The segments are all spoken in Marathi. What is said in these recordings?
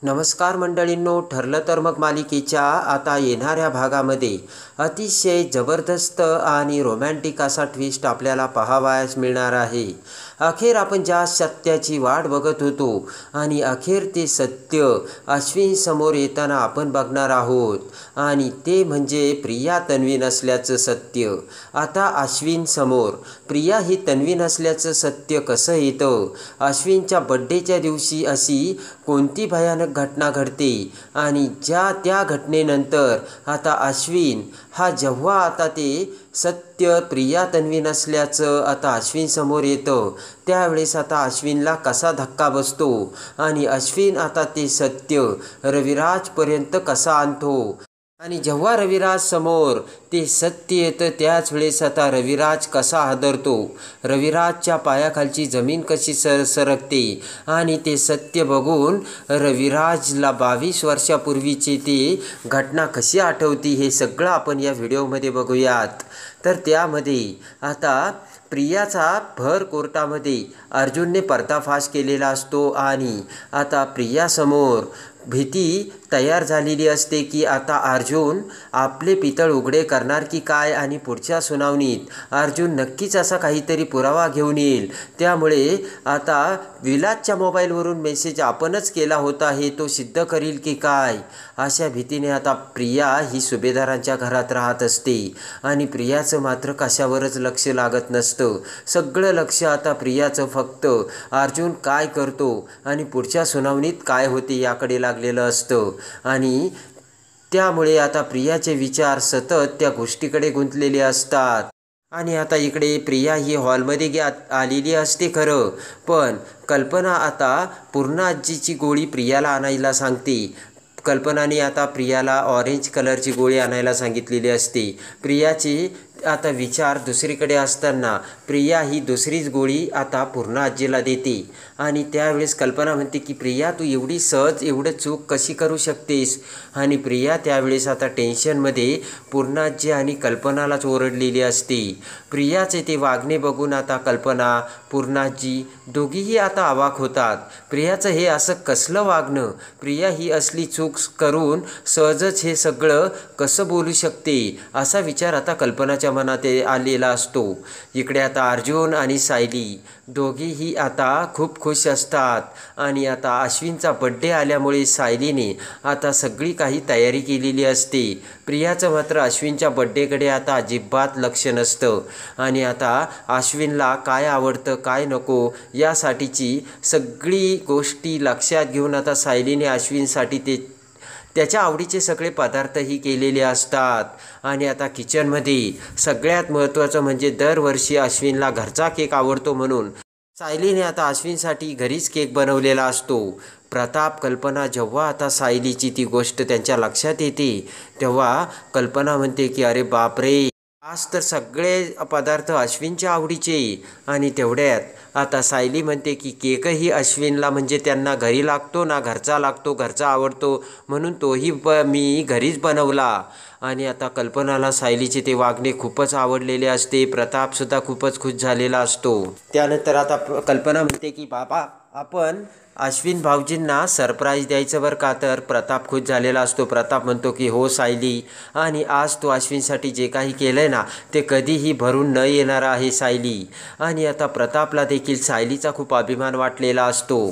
नमस्कार मंडळींनो, ठरलं तर मग मालिकेच्या आता येणाऱ्या भागामध्ये अतिशय जबरदस्त आणि रोमॅन्टिक असा ट्विस्ट आपल्याला पाहावयास मिळणार आहे। अखेर आपण ज्या सत्याची वाट बघत होतो आणि अखेर ते सत्य अश्विन समोर येताना आपण बघणार आहोत आणि ते म्हणजे प्रिया तन्वी नसल्याचं सत्य। आता अश्विन समोर प्रिया ही तन्वी नसल्याचं सत्य कसं येतं? अश्विनच्या बड्डेच्या दिवशी अशी कोणती भयानक घटना घडते आणि त्या घटनेनंतर आता अश्विन हा जेव्हा आता ते सत्य प्रिया तन्वी नसल्याचं आता अश्विन समोर येतं त्यावेळेस आता अश्विनला कसा धक्का बसतो आणि अश्विन आता ते सत्य रविराजपर्यंत कसा आणतो आणि जेव्हा रविराज समोर ते सत्य येतं त्याच वेळेस आता रविराज कसा हादरतो, रविराजच्या पायाखालची जमीन कशी सरकते आणि ते सत्य बघून रविराजला 22 वर्षापूर्वीची ती घटना कशी आठवती हे सगळं आपण या व्हिडिओमध्ये बघूयात। तर त्यामध्ये आता प्रियाचा भर कोर्टामध्ये अर्जुनने पर्दाफाश केलेला असतो आणि आता प्रियासमोर भीती तयार झालेली असते की आता अर्जुन आपले पितळ उघडे करणार की काय आणि पुढच्या सुनावणीत अर्जुन नक्कीच असा काहीतरी पुरावा घेऊन येईल। त्यामुळे आता विलासच्या मोबाईलवरून मेसेज आपणच केला होता हे तो सिद्ध करील की काय, अशा भीतीने आता प्रिया ही सुभेदारांच्या घरात राहत असते आणि प्रियाचं मात्र कशावरच लक्ष लागत नसतं। सगळं लक्ष आता प्रियाचं फक्त अर्जुन काय करतो आणि पुढच्या सुनावणीत काय होते याकडे लागलेलं असतं आणि त्यामुळे आता प्रियाचे विचार सतत त्या गोष्टीकडे गुंतलेले असतात। आणि आता इकडे प्रिया ही हॉलमध्ये आलेली असते खरं, पण कल्पना आता पूर्णा आजीची गोळी प्रियाला आणायला सांगते। कल्पनाने आता प्रियाला ऑरेंज कलरची गोळी आणायला सांगितलेली असते। प्रियाची आता विचार दुसरीकडे असताना प्रिया ही दुसरीच गोळी आता पूर्णा आजीला देते आणि त्यावेळेस कल्पना म्हणते की प्रिया तू एवढी सहज एवढं चूक कशी करू शकतेस आणि प्रिया त्यावेळेस आता टेन्शनमध्ये पूर्णा आजी आणि कल्पनालाच ओरडलेली असते। प्रियाचे ते वागणे बघून आता कल्पना पूर्णा आजी दोघीही आता अवाक होतात। प्रियाचं हे असं कसलं वागणं, प्रिया ही असली चूक करून सहजच हे सगळं कसं बोलू शकते असा विचार आता कल्पनाच्या मनात आलेला असतो। इकडे आता अर्जुन आणि सायली दोघीही आता खूप खुश असतात आणि आता अश्विनचा बड्डे आल्यामुळे सायलीने आता सगळी काही तयारी केलेली असते। प्रियाचं मात्र अश्विनच्या बड्डेकडे आता अजिबात लक्ष नसतं आणि आता अश्विनला काय आवडतं काय नको यासाठीची सगळी गोष्टी लक्षात घेऊन आता सायलीने अश्विनसाठी त्याच्या आवडीचे सगळे पदार्थही केलेले असतात। आणि आता किचनमध्ये सगळ्यात महत्त्वाचं म्हणजे दरवर्षी अश्विनला घरचा केक आवडतो म्हणून सायलीने आता अश्विनसाठी घरीच केक बनवलेला असतो। प्रताप कल्पना जेव्हा आता सायलीची ती गोष्ट त्यांच्या लक्षात येते तेव्हा कल्पना म्हणते की अरे बापरे, आज तर सगळे पदार्थ अश्विनच्या आवडीचे आणि तेवढ्यात आता सायली म्हणते की केकही अश्विनला म्हणजे त्यांना घरी लागतो ना, घरचा लागतो, घरचा आवडतो म्हणून तोही मी घरीच बनवला। आणि आता कल्पनाला सायलीचे ते वागणे खूपच आवडलेले असते। प्रतापसुद्धा खूपच खुश झालेला असतो। त्यानंतर आता कल्पना म्हणते की बाबा आपण अश्विन भाऊजींना सरप्राईज द्यायचं बरं का, तर प्रताप खुश झालेला असतो। प्रताप म्हणतो की हो सायली, आणि आज तू अश्विनसाठी जे काही केलं आहे ना ते कधीही भरून न येणार आहे सायली। आणि आता प्रतापला देखील सायलीचा खूप अभिमान वाटलेला असतो।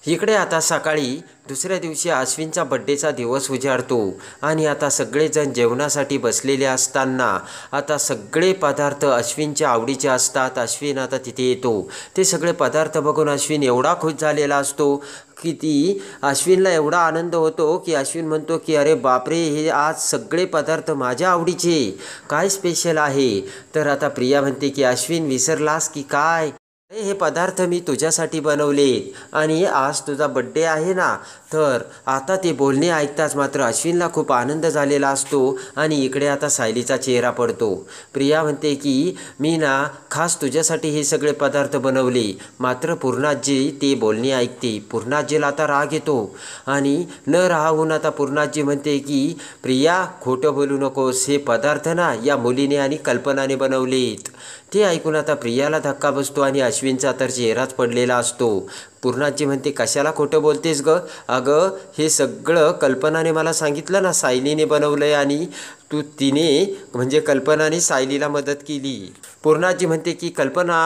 इकडे आता सकाळी दुसऱ्या दिवशी अश्विनचा बड्डेचा दिवस उजाडतो आणि आता सगळेजण जेवणासाठी बसलेले असताना आता सगळे पदार्थ अश्विनच्या आवडीचे असतात। अश्विन आता तिथे येतो, ते सगळे पदार्थ बघून अश्विन एवढा खुश झालेला असतो की अश्विनला एवढा आनंद होतो की अश्विन म्हणतो की अरे बापरे, हे आज सगळे पदार्थ माझ्या आवडीचे, काय स्पेशल आहे? तर आता प्रिया म्हणते की अश्विन विसरलास की काय, हे पदार्थ मी तुझ्यासाठी बनवले आणि आज तुझा बड्डे आहे ना। तर आता ते बोलणे ऐकताच मात्र अश्विनला खूप आनंद झालेला असतो आणि इकडे आता सायलीचा चेहरा पडतो। प्रिया म्हणते की मी ना खास तुझ्यासाठी हे सगळे पदार्थ बनवले, मात्र पूर्णाजी ते बोलणे ऐकते। पूर्णाजीला आता राग येतो आणि न राहून आता पूर्णाजी म्हणते की प्रिया खोटं बोलू नकोस, हे पदार्थ ना या मुलीने आणि कल्पनाने बनवलेत। ते ऐकून आता प्रियाला धक्का बसतो आणि अश्विनचा तर चेहराच पडलेला असतो. पूर्णाजी म्हणते, कशाला खोटं बोलतेस ग? अगं हे सगळं कल्पनाने मला सांगितलं ना, सायलीने बनवलं आहे आणि तिने म्हणजे कल्पनाने सायलीला मदत केली. पूर्णाजी म्हणते की कल्पना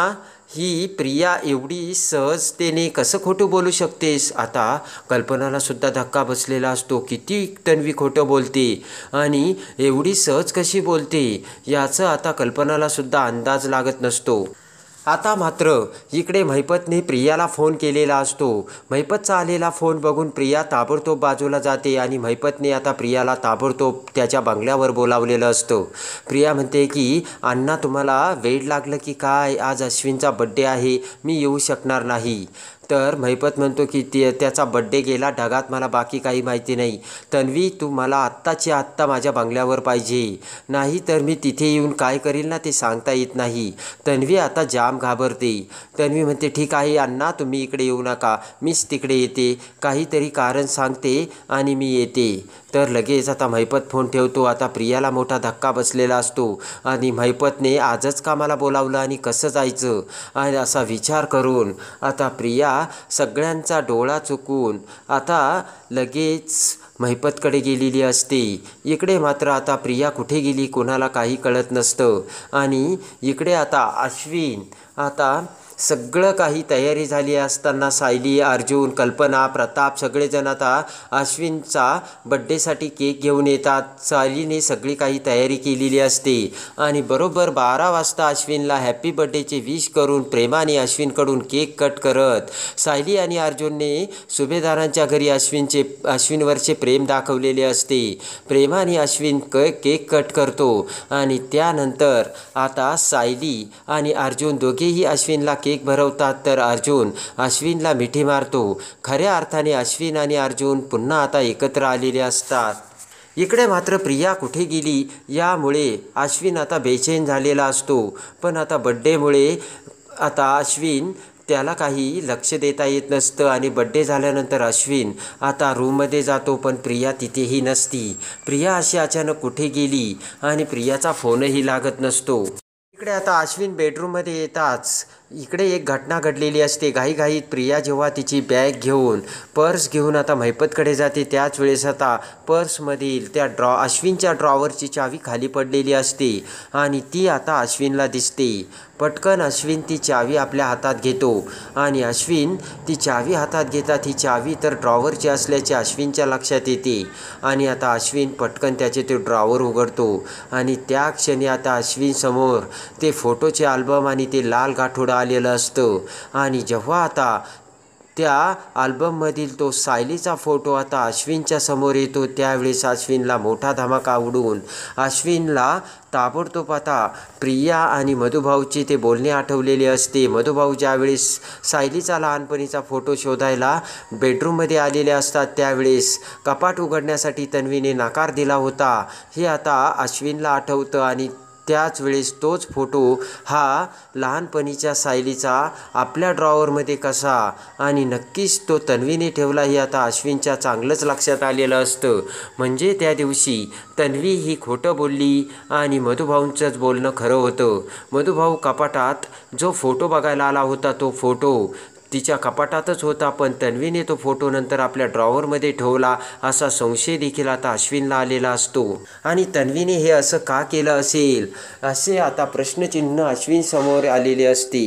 ही प्रिया एवढी सहजतेने कसं खोटं बोलू शकतेस? आता कल्पनाला सुद्धा धक्का बसलेला असतो. किती तन्वी खोटं बोलते आणि एवढी सहज कशी बोलते याचं आता कल्पनाला सुद्धा अंदाज लागत नसतो. आता मात्र इकडे महिपतने प्रियाला फोन केलेला असतो. महिपतचा आलेला फोन बघून प्रिया ताबडतोब बाजूला जाते आणि महिपतने आता प्रियाला ताबडतोब त्याच्या बंगल्यावर बोलावलेलं असतं. प्रिया म्हणते की अण्णा तुम्हाला वेड लागलं की काय? आज अश्विनचा बड्डे आहे, मी येऊ शकणार नाही. तर महिपत म्हणतो की त्याचा बड्डे गेला ढगात, मला बाकी काही माहिती नाही. तन्वी तू मला आत्ताची आत्ता माझ्या बंगल्यावर पाहिजे, नाही तर मी तिथे येऊन काय करील ना ते सांगता येत नाही. तन्वी आता जाम घाबरते. तन्वी म्हणते ठीक आहे अण्णा, तुम्ही इकडे येऊ नका, मीच तिकडे येते, काहीतरी कारण सांगते आणि मी येते. तर लगेच आता महिपत फोन ठेवतो. आता प्रियाला मोठा धक्का बसलेला असतो आणि महिपतने आजच का मला बोलावलं आणि कसं जायचं आणि असा विचार करून आता प्रिया सगळ्यांचा डोळा चुकून आता लगेच महिपतकडे गेलेली असते. इकडे मात्र आता प्रिया कुठे गेली कोणाला काही कळत नसतं. आणि इकडे आता अश्विन आता सगळं काही तयारी झाली असताना सायली, अर्जुन, कल्पना, प्रताप सगळेजण आता अश्विनचा बड्डेसाठी केक घेऊन येतात. सायलीने सगळी काही तयारी केलेली असते आणि बरोबर 12 वाजता अश्विनला हॅपी बड्डेचे विश करून प्रेमाने अश्विनकडून केक कट करत सायली आणि अर्जुनने सुभेदारांच्या घरी अश्विनवरचे प्रेम दाखवलेले असते. प्रेमाने अश्विन केक कट करतो आणि त्यानंतर आता सायली आणि अर्जुन दोघेही अश्विनला केक भरवतात. तर अर्जुन अश्विनला मिठी मारतो. खऱ्या अर्थाने अश्विन आणि अर्जुन पुन्हा आता एकत्र आलेले असतात. इकडे मात्र प्रिया कुठे गेली यामुळे अश्विन आता बेचैन झालेला असतो. पण आता बड्डेमुळे आता अश्विन त्याला काही लक्ष देता येत नसतं आणि बड्डे झाल्यानंतर अश्विन आता रूममध्ये जातो. पण प्रिया तिथेही नसती. प्रिया अशी अचानक कुठे गेली आणि प्रियाचा फोनही लागत नसतो. इकडे आता अश्विन बेडरूममध्ये येताच इकडे एक घटना घडलेली असते. घाईघाईत प्रिया जेव्हा तिची बॅग घेऊन पर्स घेऊन आता महिपतकडे जाते त्याच वेळेस आता पर्समधील त्या अश्विनच्या ड्रॉवरची चावी खाली पडलेली असते आणि ती आता अश्विनला दिसते. पटकन अश्विन ती चावी आपल्या हातात घेतो आणि अश्विन ती चावी हातात घेतात. ही चावी तर ड्रॉवरची असल्याचे अश्विनच्या लक्षात येते आणि आता अश्विन पटकन त्याचे ते ड्रॉवर उघडतो आणि त्या क्षणी आता अश्विनसमोर ते फोटोचे अल्बम आणि ते लाल गाठोडं आलेलं असतं. आणि जेव्हा आता त्या अल्बममधील तो सायलीचा फोटो आता अश्विनच्या समोर येतो त्यावेळेस अश्विनला मोठा धमाका उडून अश्विनला ताबडतोब आता प्रिया आणि मधुभाऊची ते बोलणे आठवलेले असते. मधुभाऊ ज्यावेळेस सायलीचा लहानपणीचा फोटो शोधायला बेडरूममध्ये आलेले असतात त्यावेळेस कपाट उघडण्यासाठी तन्वीने नकार दिला होता हे आता अश्विनला आठवतं आणि त्याच वेळेस तोच फोटो हा लहानपणीच्या सायलीचा आपल्या ड्रॉवरमध्ये कसा आणि नक्कीच तो तन्वीने ठेवला हे आता अश्विनच्या चांगलंच लक्षात आलेलं असतं. म्हणजे त्या दिवशी तन्वी ही खोटं बोलली आणि मधुभाऊंचंच बोलणं खरं होतं. मधुभाऊ कपाटात जो फोटो बघायला आला होता तो फोटो तिच्या कपाटातच होता, पण तन्वीने तो फोटो नंतर आपल्या ड्रॉवरमध्ये ठेवला असा संशय देखील आता अश्विनला आलेला असतो. आणि तन्वीने हे असं का केलं असेल असे आता प्रश्नचिन्ह अश्विन समोर आलेले असते.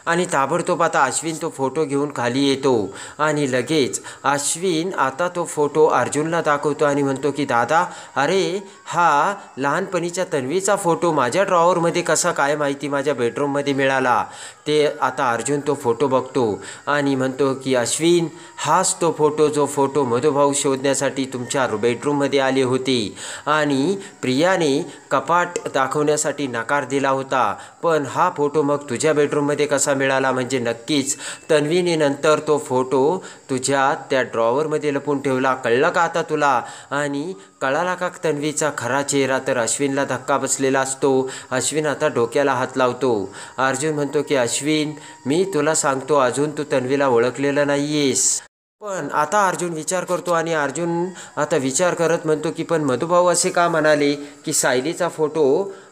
आणि ताबडतोब आता अश्विन तो फोटो घेऊन खाली येतो आणि लगेच अश्विन आता तो फोटो अर्जुनला दाखवतो आणि म्हणतो की दादा, अरे हा लहानपणीच्या तन्वीचा फोटो माझ्या ड्रॉवरमध्ये कसा काय माहिती माझ्या बेडरूममध्ये मिळाला. ते आता अर्जुन तो फोटो बघतो आणि म्हणतो की अश्विन, हाच तो फोटो जो फोटो मधुभाऊ शोधण्यासाठी तुमच्या बेडरूममध्ये आले होते आणि प्रियाने कपाट दाखवण्यासाठी नकार दिला होता, पण हा फोटो मग तुझ्या बेडरूममध्ये कसा मिळाला. म्हणजे नक्कीच तन्वीने नंतर तो फोटो तुझ्या त्या ड्रॉवरमध्ये लपून ठेवला. कळलं का आता तुला? आणि कळाला का तन्वीचा खरा चेहरा? तर अश्विनला धक्का बसलेला असतो. अश्विन आता डोक्याला हात लावतो. अर्जुन म्हणतो की अश्विन, मी तुला सांगतो अजून तू तन्वीला ओळखलेलं नाही आहेस. पण आता अर्जुन विचार करतो आणि अर्जुन आता विचार करत म्हणतो की पण मधुभाऊ असे का म्हणाले की सायलीचा फोटो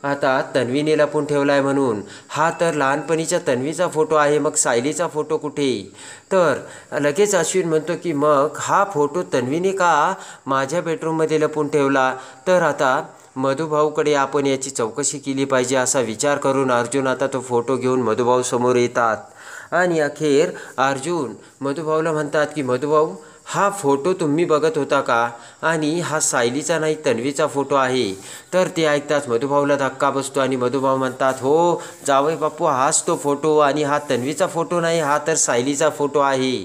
आता तन्वीने लपून ठेवला आहे म्हणून. हा तर लहानपणीच्या तन्वीचा फोटो आहे, मग सायलीचा फोटो कुठे. तर लगेच अश्विन म्हणतो की मग हा फोटो तन्वीने का माझ्या बेडरूममध्ये लपून ठेवला. तर आता मधुभाऊकडे आपण याची चौकशी केली पाहिजे असा विचार करून अर्जुन आता तो फोटो घेऊन मधुभाऊ समोर येतात. आणि अखेर अर्जुन मधुभाऊला म्हणतात की मधुभाऊ हा फोटो तुम्ही बघत होता का आणि हा सायलीचा नाही तन्वीचा फोटो आहे. तर ते ऐकताच मधुभाऊला धक्का बसतो आणि मधुभाऊ म्हणतात हो जावई बापू हाच तो फोटो आणि हा तन्वीचा फोटो नाही, हा तर सायलीचा फोटो आहे.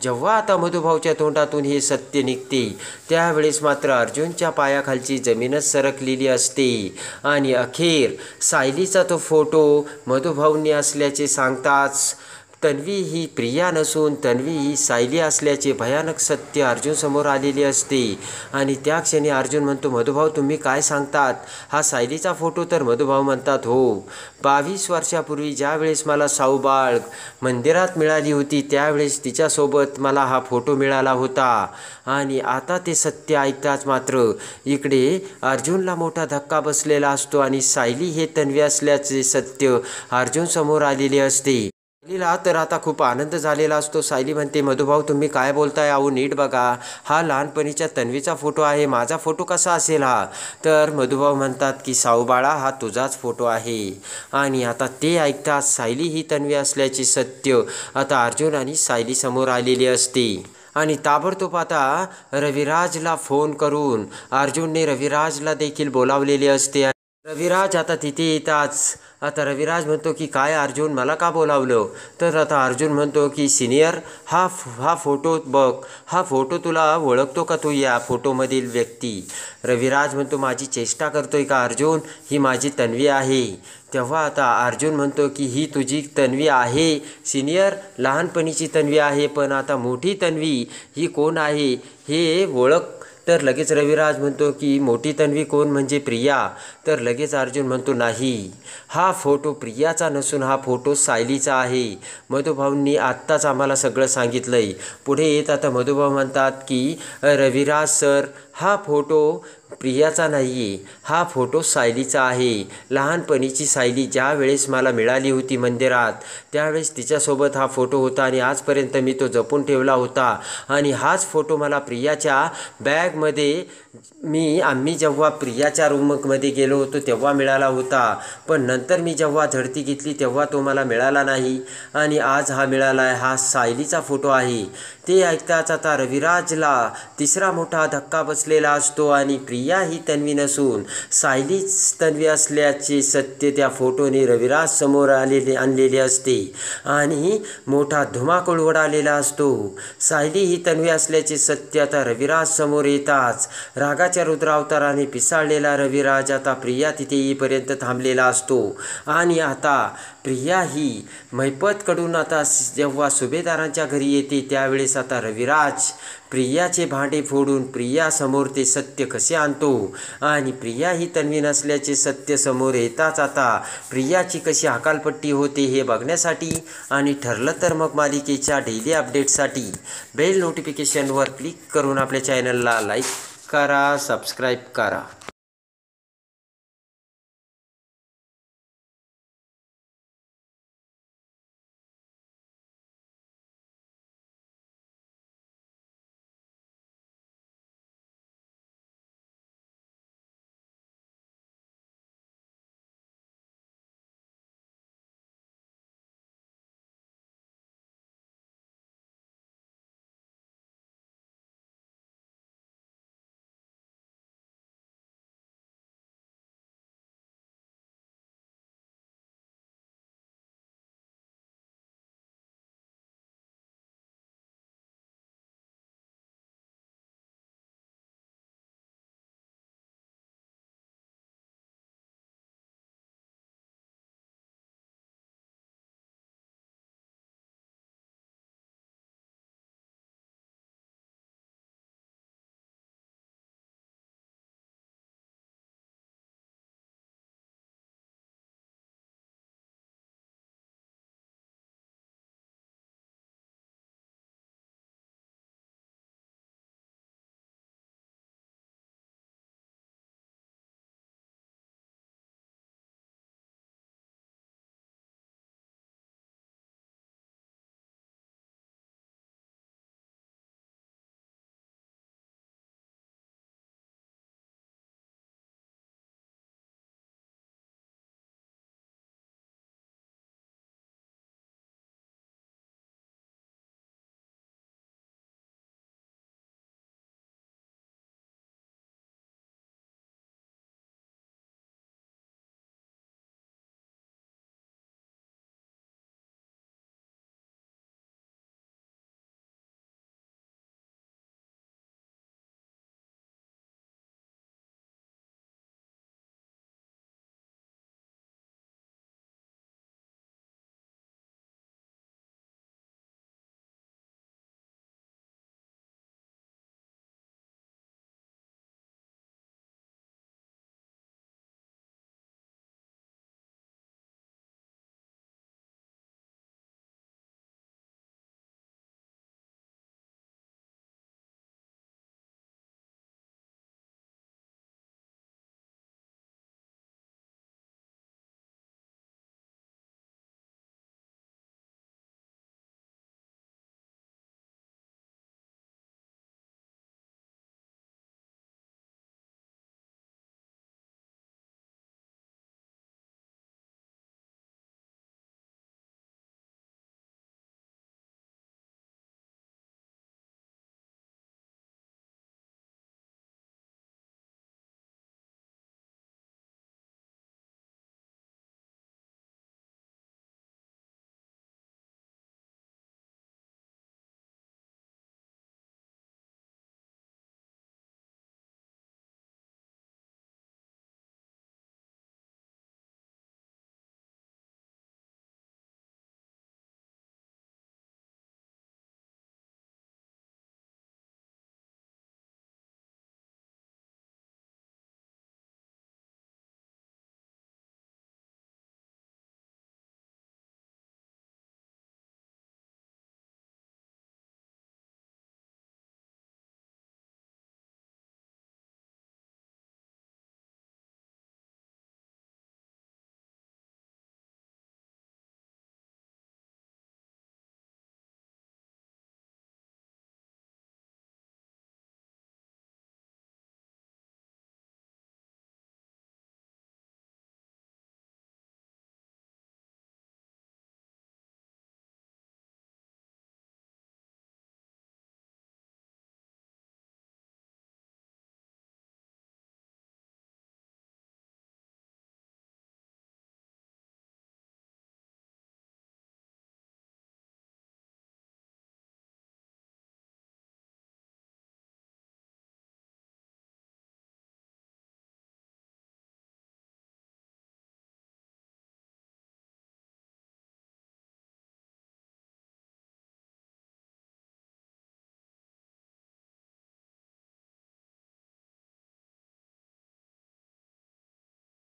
जेव्हा आता मधुभाऊच्या तोंडातून हे सत्य निघते त्यावेळेस मात्र अर्जुनच्या पायाखालची जमीनच सरकलेली असते आणि अखेर सायलीचा तो फोटो मधुभाऊंनी असल्याचे सांगताच तन्वी ही प्रिया नसून तन्वी ही सायली असल्याचे भयानक सत्य अर्जुनसमोर आलेले असते. आणि त्या क्षणी अर्जुन म्हणतो मधुभाऊ तुम्ही काय सांगतात, हा सायलीचा फोटो. तर मधुभाऊ म्हणतात हो 22 वर्षापूर्वी ज्यावेळेस मला साऊबाळ मंदिरात मिळाली होती त्यावेळेस तिच्यासोबत मला हा फोटो मिळाला होता. आणि आता ते सत्य ऐकताच मात्र इकडे अर्जुनला मोठा धक्का बसलेला असतो आणि सायली हे तन्वी असल्याचे सत्य अर्जुनसमोर आलेले असते. सायलीला तर आता खूप आनंद झालेला असतो. सायली म्हणते मधुभाऊ तुम्ही काय बोलताय, अहो नीट बघा हा लहानपणीच्या तन्वीचा फोटो आहे, माझा फोटो कसा असेल हा. तर मधुभाऊ म्हणतात की साऊबाळा हा तुझाच फोटो आहे. आणि आता ते ऐकताच सायली ही तन्वी असल्याचे सत्य आता अर्जुन आणि सायली समोर आलेले असते. आणि ताबडतोब आता रविराजला फोन करून अर्जुनने रविराजला देखील बोलावलेले असते. रविराज आता तिथे येताच आता रविराज म्हणतो की काय अर्जुन मला का बोलावलं. तर आता अर्जुन म्हणतो की सिनियर हा फोटो बघ, हा फोटो तुला ओळखतो का तू या फोटोमधील व्यक्ती. रविराज म्हणतो माझी चेष्टा करतोय का अर्जुन, ही माझी तन्वी आहे. तेव्हा आता अर्जुन म्हणतो की ही तुझी तन्वी आहे सिनियर, लहानपणीची तन्वी आहे, पण आता मोठी तन्वी ही कोण आहे हे ओळख. तर लगेच रविराज म्हणतो की मोठी तन्वी कोण म्हणजे प्रिया. तर लगेच अर्जुन म्हणतो नाही हा फोटो प्रियाचा नसून हा फोटो सायलीचा आहे. मधुभाऊंनी आत्ताच आम्हाला सगळं सांगितलं आहे. पुढे येत आता मधुभाऊ म्हणतात की रविराज सर हा फोटो प्रियाचा नाही आहे, हा फोटो सायलीचा आहे. लहानपणीची सायली ज्या वेळेस मला मिळाली होती मंदिरात त्यावेळेस तिच्यासोबत हा फोटो होता आणि आजपर्यंत मी तो जपून ठेवला होता. आणि हाच फोटो मला प्रियाच्या बॅगमध्ये आम्ही जेव्हा प्रियाच्या रूममध्ये गेलो होतो तेव्हा मिळाला होता, पण नंतर मी जेव्हा झडती घेतली तेव्हा तो मला मिळाला नाही आणि आज हा मिळाला आहे, हा सायलीचा फोटो आहे. ते ऐकताच आता रविराजला तिसरा मोठा धक्का बसलेला असतो आणि प्रिया ही तन्वी नसून सायलीच तन्वी असल्याचे सत्य त्या फोटोने रविराज समोर आणलेले असते आणि मोठा धुमाकूळ उडालेला असतो. सायली ही तन्वी असल्याचे सत्य आता रविराज समोर येताच रागाच्या रुद्रावताराने पिसाळलेला रविराज आता प्रिया तिथे येईपर्यंत थांबलेला असतो. आणि आता प्रिया ही महिपतकडून आता जेव्हा सुभेदारांच्या घरी येते त्यावेळेस आता रविराज प्रियाचे भांडे फोडून प्रियासमोर ते सत्य कसे आणतो आणि प्रिया ही तन्वी नसल्याचे सत्य समोर येताच आता प्रियाची कशी हकालपट्टी होते हे बघण्यासाठी आणि ठरलं तर मग मालिकेच्या डेली अपडेटसाठी बेल नोटिफिकेशनवर क्लिक करून आपल्या चॅनलला लाईक करा, सबस्क्राईब करा.